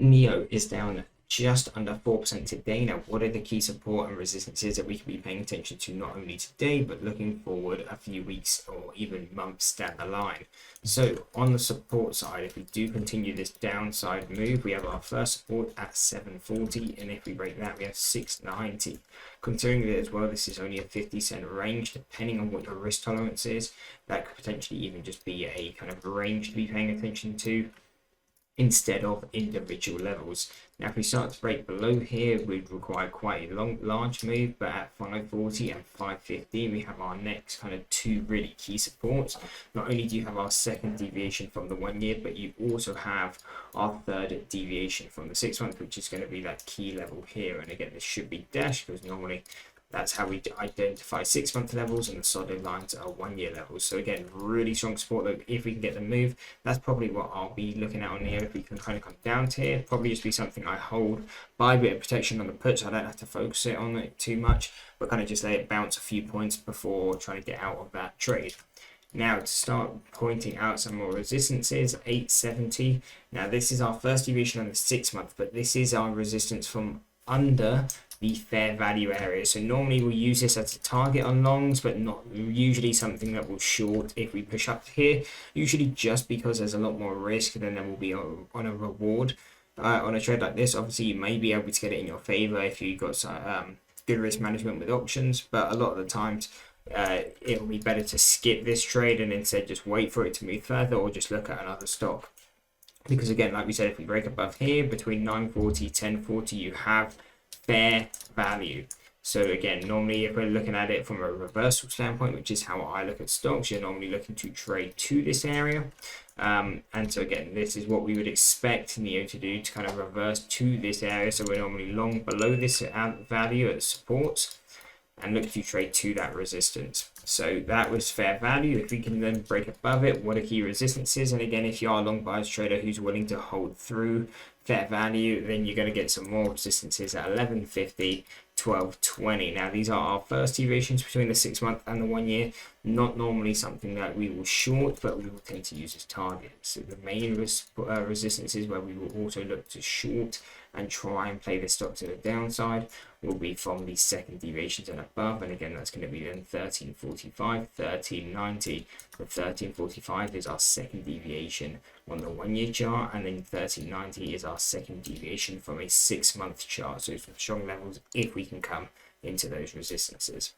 Nio is down just under 4% today. Now, what are the key support and resistances that we can be paying attention to not only today, but looking forward a few weeks or even months down the line? So on the support side, if we do continue this downside move, we have our first support at 740, and if we break that, we have 690. Considering that as well, this is only a 50-cent range. Depending on what your risk tolerance is, that could potentially even just be a kind of range to be paying attention to instead of individual levels. Now, if we start to break below here, we'd require quite a large move, but at 540 and 550, we have our next kind of two really key supports. Not only do you have our second deviation from the 1 year, but you also have our third deviation from the 6 month, which is going to be that key level here. And again, this should be dashed because normally that's how we identify 6 month levels, and the solid lines are 1 year levels. So again, really strong support. Look, if we can get the move, that's probably what I'll be looking at on here. If we can kind of come down to here, probably just be something I hold, buy a bit of protection on the put, so I don't have to focus it on it too much, but kind of just let it bounce a few points before trying to get out of that trade. Now, to start pointing out some more resistances, 870. Now, this is our first deviation on the 6 month, but this is our resistance from under the fair value area. So normally we'll use this as a target on longs, but not usually something that will short if we push up here, usually just because there's a lot more risk than there will be on a reward. On a trade like this, obviously you may be able to get it in your favor if you've got some good risk management with options, but a lot of the times it will be better to skip this trade and instead just wait for it to move further, or just look at another stock. Because again, like we said, if we break above here between 940 1040, you have fair value. So again, normally if we're looking at it from a reversal standpoint, which is how I look at stocks, you're normally looking to trade to this area. And so again, this is what we would expect Nio to do, to kind of reverse to this area. So we're normally long below this value at the supports and look to trade to that resistance. So that was fair value. If we can then break above it, what are key resistances? And again, if you are a long bias trader who's willing to hold through fair value, then you're going to get some more resistances at 1150, 1220. Now, these are our first deviations between the 6 month and the 1 year. Not normally something that we will short, but we will tend to use as targets. So the main resistances where we will also look to short and try and play the stock to the downside will be from the second deviations and above. And again, that's going to be then 1345, 1390. The 1345 is our second deviation on the 1 year chart, and then 1390 is our second deviation from a 6 month chart. So some strong levels if we can come into those resistances.